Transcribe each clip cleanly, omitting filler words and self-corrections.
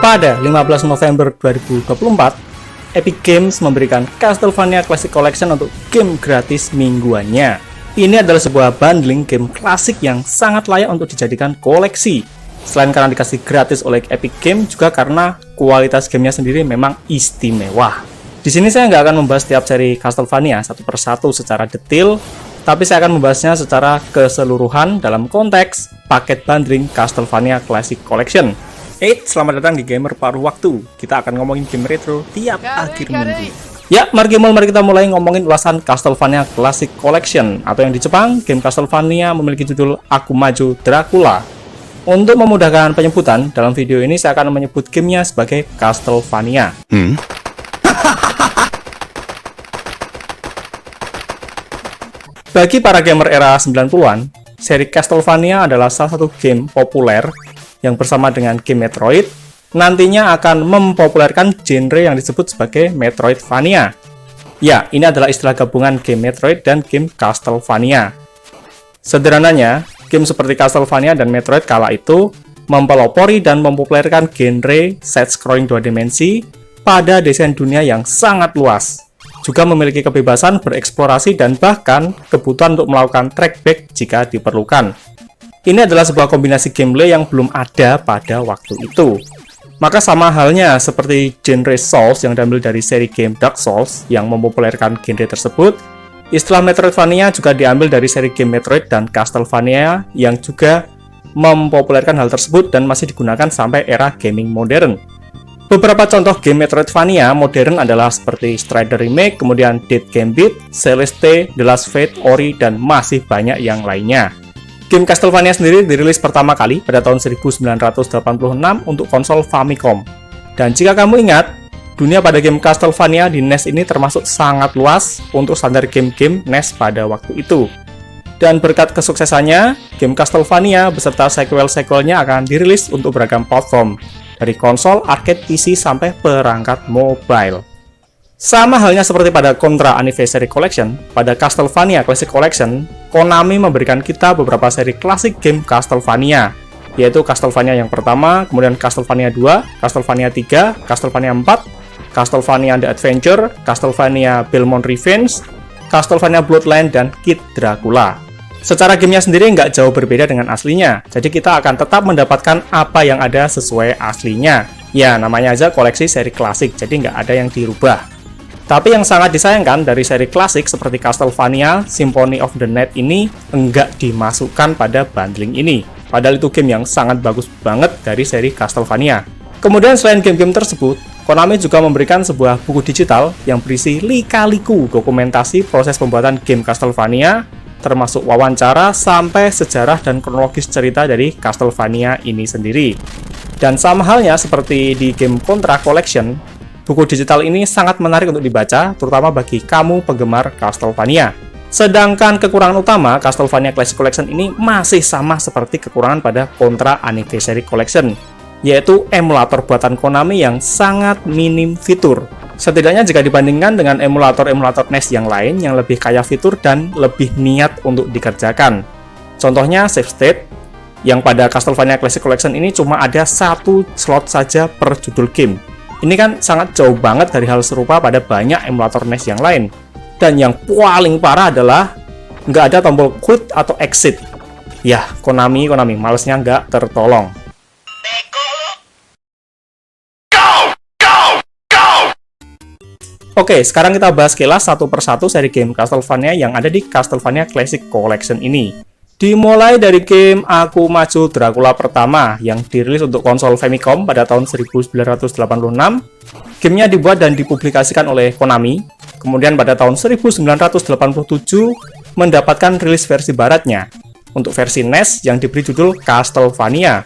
Pada 15 November 2024, Epic Games memberikan Castlevania Classic Collection untuk game gratis mingguannya. Ini adalah sebuah bundling game klasik yang sangat layak untuk dijadikan koleksi. Selain karena dikasih gratis oleh Epic Games, juga karena kualitas gamenya sendiri memang istimewa. Di sini saya nggak akan membahas setiap seri Castlevania satu persatu secara detail, tapi saya akan membahasnya secara keseluruhan dalam konteks paket bundling Castlevania Classic Collection. Selamat datang di Gamer Paruh Waktu. Kita akan ngomongin game retro tiap akhir minggu. Ya, mari kita mulai ngomongin ulasan Castlevania Classic Collection, atau yang di Jepang, game Castlevania memiliki judul Aku Maju Dracula. Untuk memudahkan penyebutan, dalam video ini saya akan menyebut gamenya sebagai Castlevania. Bagi para gamer era 90-an, seri Castlevania adalah salah satu game populer yang bersama dengan game Metroid nantinya akan mempopulerkan genre yang disebut sebagai Metroidvania. Ya, ini adalah istilah gabungan game Metroid dan game Castlevania. Sederhananya, game seperti Castlevania dan Metroid kala itu mempelopori dan mempopulerkan genre side-scrolling 2 dimensi pada desain dunia yang sangat luas. Juga memiliki kebebasan bereksplorasi dan bahkan kebutuhan untuk melakukan trackback jika diperlukan. Ini adalah sebuah kombinasi gameplay yang belum ada pada waktu itu. Maka sama halnya seperti genre Souls yang diambil dari seri game Dark Souls yang mempopulerkan genre tersebut, istilah Metroidvania juga diambil dari seri game Metroid dan Castlevania yang juga mempopulerkan hal tersebut dan masih digunakan sampai era gaming modern. Beberapa contoh game Metroidvania modern adalah seperti Strider Remake, kemudian Dead Gambit, Celeste, The Last Fate, Ori, dan masih banyak yang lainnya. Game Castlevania sendiri dirilis pertama kali pada tahun 1986 untuk konsol Famicom. Dan jika kamu ingat, dunia pada game Castlevania di NES ini termasuk sangat luas untuk standar game-game NES pada waktu itu. Dan berkat kesuksesannya, game Castlevania beserta sequel-sequelnya akan dirilis untuk beragam platform, dari konsol, arcade, PC, sampai perangkat mobile. Sama halnya seperti pada Contra Anniversary Collection, pada Castlevania Classic Collection, Konami memberikan kita beberapa seri klasik game Castlevania, yaitu Castlevania yang pertama, kemudian Castlevania 2, Castlevania 3, Castlevania 4, Castlevania The Adventure, Castlevania Belmont Revenge, Castlevania Bloodline, dan Kid Dracula. Secara gamenya sendiri nggak jauh berbeda dengan aslinya, jadi kita akan tetap mendapatkan apa yang ada sesuai aslinya. Ya, namanya aja koleksi seri klasik, jadi nggak ada yang dirubah. Tapi yang sangat disayangkan dari seri klasik seperti Castlevania Symphony of the Night ini enggak dimasukkan pada bundling ini. Padahal itu game yang sangat bagus banget dari seri Castlevania. Kemudian selain game-game tersebut, Konami juga memberikan sebuah buku digital yang berisi lika-liku dokumentasi proses pembuatan game Castlevania, termasuk wawancara sampai sejarah dan kronologis cerita dari Castlevania ini sendiri. Dan sama halnya seperti di game Contra Collection, buku digital ini sangat menarik untuk dibaca, terutama bagi kamu penggemar Castlevania. Sedangkan kekurangan utama Castlevania Classic Collection ini masih sama seperti kekurangan pada Contra Anniversary Collection, yaitu emulator buatan Konami yang sangat minim fitur. Setidaknya jika dibandingkan dengan emulator-emulator NES yang lain yang lebih kaya fitur dan lebih niat untuk dikerjakan. Contohnya Save State, yang pada Castlevania Classic Collection ini cuma ada satu slot saja per judul game. Ini kan sangat jauh banget dari hal serupa pada banyak emulator NES yang lain. Dan yang paling parah adalah nggak ada tombol quit atau exit. Ya, Konami, malesnya nggak tertolong. Oke, sekarang kita bahas kilas satu persatu seri game Castlevania yang ada di Castlevania Classic Collection ini. Dimulai dari game Aku Maju Dracula pertama yang dirilis untuk konsol Famicom pada tahun 1986. Gamenya dibuat dan dipublikasikan oleh Konami. Kemudian pada tahun 1987 mendapatkan rilis versi baratnya untuk versi NES yang diberi judul Castlevania.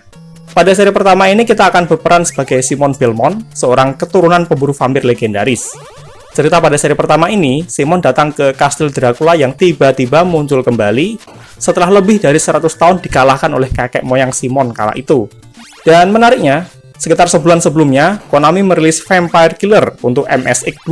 Pada seri pertama ini kita akan berperan sebagai Simon Belmont, seorang keturunan pemburu vampir legendaris. Cerita pada seri pertama ini, Simon datang ke kastil Dracula yang tiba-tiba muncul kembali setelah lebih dari 100 tahun dikalahkan oleh kakek moyang Simon kala itu. Dan menariknya, sekitar sebulan sebelumnya, Konami merilis Vampire Killer untuk MSX2.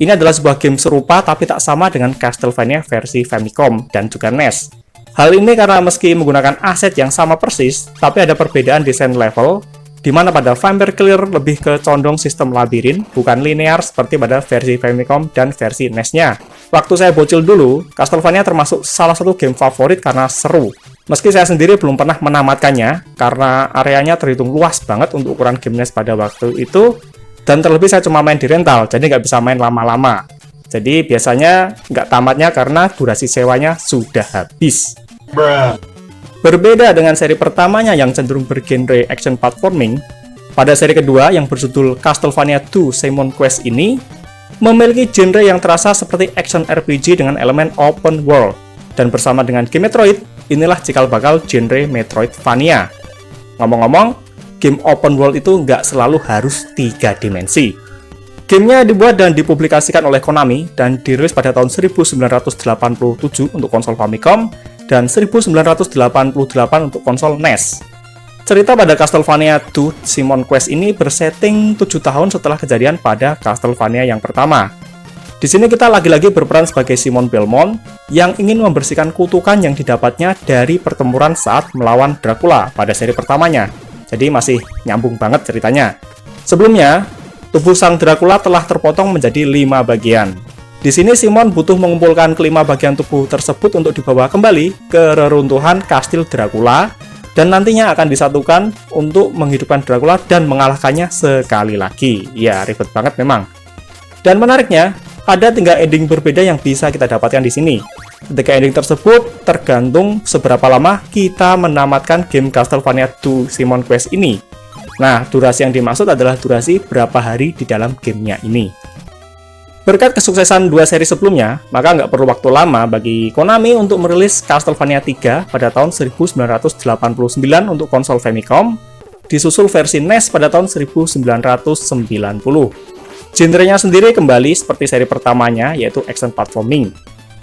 Ini adalah sebuah game serupa tapi tak sama dengan Castlevania versi Famicom dan juga NES. Hal ini karena meski menggunakan aset yang sama persis, tapi ada perbedaan desain level, di mana pada Vampire Killer lebih ke condong sistem labirin, bukan linear seperti pada versi Famicom dan versi NES-nya. Waktu saya bocil dulu, Castlevania termasuk salah satu game favorit karena seru. Meski saya sendiri belum pernah menamatkannya, karena areanya terhitung luas banget untuk ukuran game NES pada waktu itu, dan terlebih saya cuma main di rental, jadi nggak bisa main lama-lama. Jadi biasanya nggak tamatnya karena durasi sewanya sudah habis. Berbeda dengan seri pertamanya yang cenderung bergenre action platforming, pada seri kedua yang berjudul Castlevania II Simon Quest ini memiliki genre yang terasa seperti action RPG dengan elemen open world. Dan bersama dengan game Metroid, inilah cikal bakal genre Metroidvania. Ngomong-ngomong, game open world itu nggak selalu harus 3 dimensi. Gamenya dibuat dan dipublikasikan oleh Konami dan dirilis pada tahun 1987 untuk konsol Famicom dan 1988 untuk konsol NES. Cerita pada Castlevania II Simon Quest ini bersetting 7 tahun setelah kejadian pada Castlevania yang pertama. Di sini kita lagi-lagi berperan sebagai Simon Belmont yang ingin membersihkan kutukan yang didapatnya dari pertempuran saat melawan Dracula pada seri pertamanya. Jadi masih nyambung banget ceritanya. Sebelumnya, tubuh sang Dracula telah terpotong menjadi 5 bagian. Di sini Simon butuh mengumpulkan kelima bagian tubuh tersebut untuk dibawa kembali ke reruntuhan kastil Dracula dan nantinya akan disatukan untuk menghidupkan Dracula dan mengalahkannya sekali lagi. Ya, ribet banget memang. Dan menariknya, ada 3 ending berbeda yang bisa kita dapatkan di sini. Ketiga ending tersebut tergantung seberapa lama kita menamatkan game Castlevania II Simon Quest ini. Nah, durasi yang dimaksud adalah durasi berapa hari di dalam gamenya ini. Berkat kesuksesan 2 seri sebelumnya, maka nggak perlu waktu lama bagi Konami untuk merilis Castlevania 3 pada tahun 1989 untuk konsol Famicom, disusul versi NES pada tahun 1990. Genrenya sendiri kembali seperti seri pertamanya, yaitu action platforming.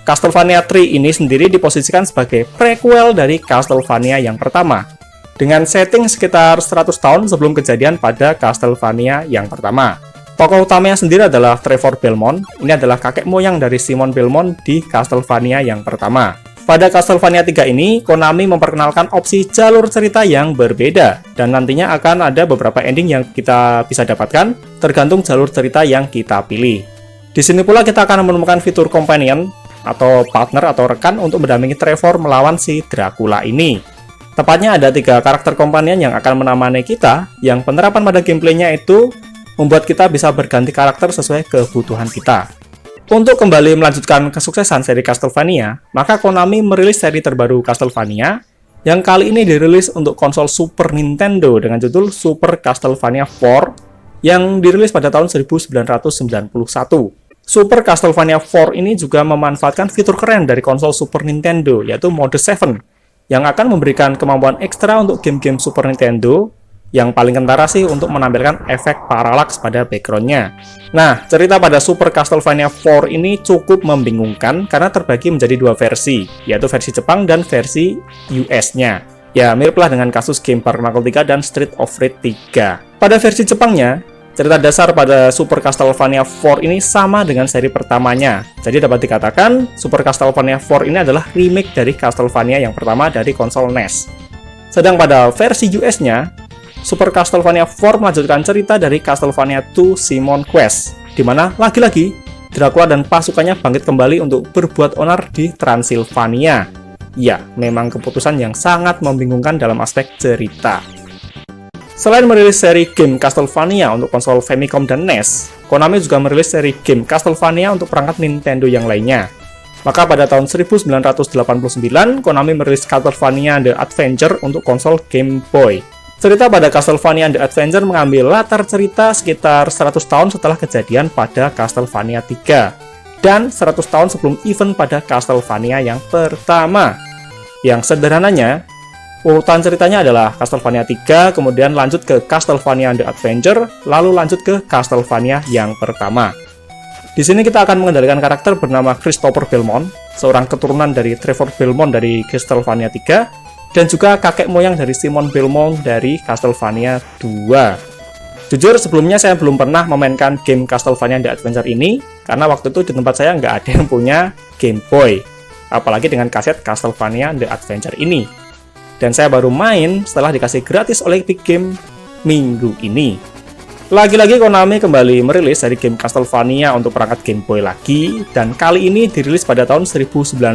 Castlevania 3 ini sendiri diposisikan sebagai prequel dari Castlevania yang pertama, dengan setting sekitar 100 tahun sebelum kejadian pada Castlevania yang pertama. Tokoh utamanya sendiri adalah Trevor Belmont. Ini adalah kakek moyang dari Simon Belmont di Castlevania yang pertama. Pada Castlevania 3 ini, Konami memperkenalkan opsi jalur cerita yang berbeda, dan nantinya akan ada beberapa ending yang kita bisa dapatkan, tergantung jalur cerita yang kita pilih. Di sini pula kita akan menemukan fitur companion, atau partner atau rekan untuk mendampingi Trevor melawan si Dracula ini. Tepatnya ada 3 karakter companion yang akan menemani kita, yang penerapan pada gameplaynya itu membuat kita bisa berganti karakter sesuai kebutuhan kita. Untuk kembali melanjutkan kesuksesan seri Castlevania, maka Konami merilis seri terbaru Castlevania yang kali ini dirilis untuk konsol Super Nintendo dengan judul Super Castlevania 4 yang dirilis pada tahun 1991. Super Castlevania 4 ini juga memanfaatkan fitur keren dari konsol Super Nintendo, yaitu mode 7, yang akan memberikan kemampuan ekstra untuk game-game Super Nintendo, yang paling kentara sih untuk menampilkan efek parallax pada backgroundnya. Nah, cerita pada Super Castlevania 4 ini cukup membingungkan karena terbagi menjadi 2 versi, yaitu versi Jepang dan versi US-nya. Ya, miriplah dengan kasus game Bare Knuckle 3 dan Street of Rage 3. Pada versi Jepangnya, cerita dasar pada Super Castlevania 4 ini sama dengan seri pertamanya. Jadi dapat dikatakan, Super Castlevania 4 ini adalah remake dari Castlevania yang pertama dari konsol NES. Sedang pada versi US-nya, Super Castlevania 4 melanjutkan cerita dari Castlevania II Simon Quest, di mana lagi-lagi Dracula dan pasukannya bangkit kembali untuk berbuat onar di Transilvania. Ya, memang keputusan yang sangat membingungkan dalam aspek cerita. Selain merilis seri game Castlevania untuk konsol Famicom dan NES, Konami juga merilis seri game Castlevania untuk perangkat Nintendo yang lainnya. Maka pada tahun 1989, Konami merilis Castlevania The Adventure untuk konsol Game Boy. Cerita pada Castlevania The Adventure mengambil latar cerita sekitar 100 tahun setelah kejadian pada Castlevania 3 dan 100 tahun sebelum event pada Castlevania yang pertama. Yang sederhananya, urutan ceritanya adalah Castlevania 3, kemudian lanjut ke Castlevania The Adventure, lalu lanjut ke Castlevania yang pertama. Di sini kita akan mengendalikan karakter bernama Christopher Belmont, seorang keturunan dari Trevor Belmont dari Castlevania 3, dan juga kakek moyang dari Simon Belmont dari Castlevania 2. Jujur, sebelumnya saya belum pernah memainkan game Castlevania The Adventure ini, karena waktu itu di tempat saya nggak ada yang punya Game Boy, apalagi dengan kaset Castlevania The Adventure ini. Dan saya baru main setelah dikasih gratis oleh Epic Game minggu ini. Lagi-lagi Konami kembali merilis seri game Castlevania untuk perangkat Game Boy lagi, dan kali ini dirilis pada tahun 1991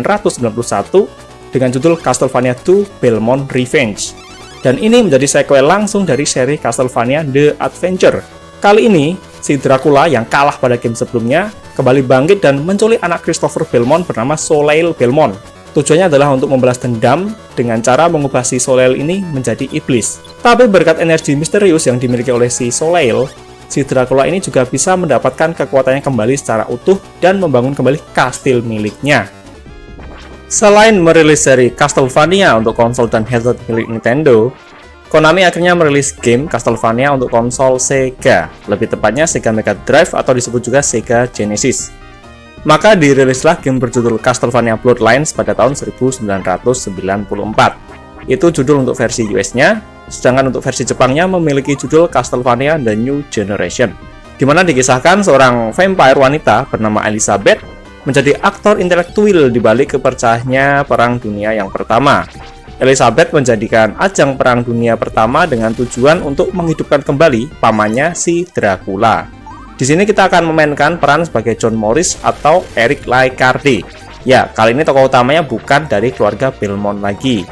dengan judul Castlevania II Belmont Revenge. Dan ini menjadi sequel langsung dari seri Castlevania The Adventure. Kali ini, si Dracula yang kalah pada game sebelumnya kembali bangkit dan menculik anak Christopher Belmont bernama Soleil Belmont. Tujuannya adalah untuk membalas dendam dengan cara mengubah si Soleil ini menjadi iblis. Tapi berkat energi misterius yang dimiliki oleh si Soleil, si Dracula ini juga bisa mendapatkan kekuatannya kembali secara utuh dan membangun kembali kastil miliknya. Selain merilis seri Castlevania untuk konsol dan headset milik Nintendo, Konami akhirnya merilis game Castlevania untuk konsol Sega, lebih tepatnya Sega Mega Drive atau disebut juga Sega Genesis. Maka dirilislah game berjudul Castlevania Bloodlines pada tahun 1994. Itu judul untuk versi US-nya, sedangkan untuk versi Jepangnya memiliki judul Castlevania The New Generation, di mana dikisahkan seorang vampire wanita bernama Elizabeth menjadi aktor intelektual di balik kepecahnya Perang Dunia yang pertama. Elizabeth menjadikan ajang Perang Dunia pertama dengan tujuan untuk menghidupkan kembali pamannya si Dracula. Di sini kita akan memainkan peran sebagai John Morris atau Eric Lycardi. Ya, kali ini tokoh utamanya bukan dari keluarga Belmont lagi.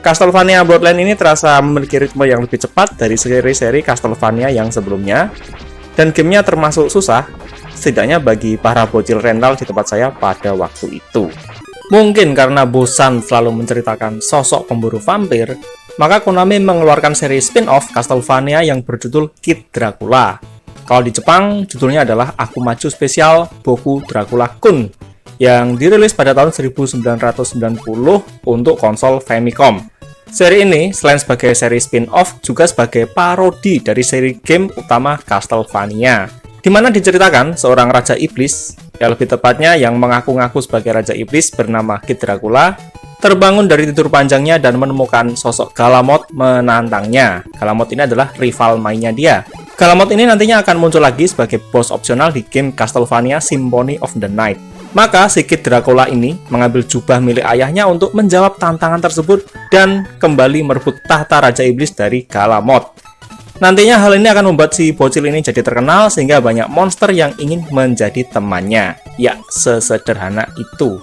Castlevania Bloodlines ini terasa memiliki ritme yang lebih cepat dari seri-seri Castlevania yang sebelumnya, dan gamenya termasuk susah, setidaknya bagi para bocil rental di tempat saya pada waktu itu. Mungkin karena bosan selalu menceritakan sosok pemburu vampir, maka Konami mengeluarkan seri spin-off Castlevania yang berjudul Kid Dracula. Kalau di Jepang, judulnya adalah Akumachu Special Boku Dracula Kun, yang dirilis pada tahun 1990 untuk konsol Famicom. Seri ini, selain sebagai seri spin-off, juga sebagai parodi dari seri game utama Castlevania, di mana diceritakan seorang Raja Iblis, yang lebih tepatnya yang mengaku-ngaku sebagai Raja Iblis bernama Kid Dracula, terbangun dari tidur panjangnya dan menemukan sosok Galamot menantangnya. Galamot ini adalah rival mainnya dia. Galamot ini nantinya akan muncul lagi sebagai boss opsional di game Castlevania Symphony of the Night. Maka si Kid Dracula ini mengambil jubah milik ayahnya untuk menjawab tantangan tersebut dan kembali merebut tahta Raja Iblis dari Galamot. Nantinya hal ini akan membuat si bocil ini jadi terkenal sehingga banyak monster yang ingin menjadi temannya. Ya, sesederhana itu.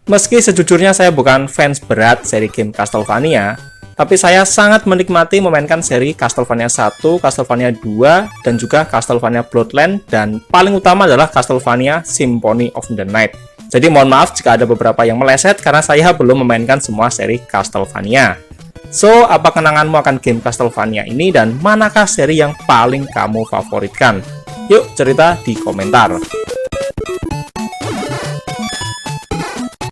Meski sejujurnya saya bukan fans berat seri game Castlevania, tapi saya sangat menikmati memainkan seri Castlevania 1, Castlevania 2, dan juga Castlevania Bloodlines, dan paling utama adalah Castlevania Symphony of the Night. Jadi mohon maaf jika ada beberapa yang meleset karena saya belum memainkan semua seri Castlevania. So, apa kenanganmu akan game Castlevania ini dan manakah seri yang paling kamu favoritkan? Yuk cerita di komentar.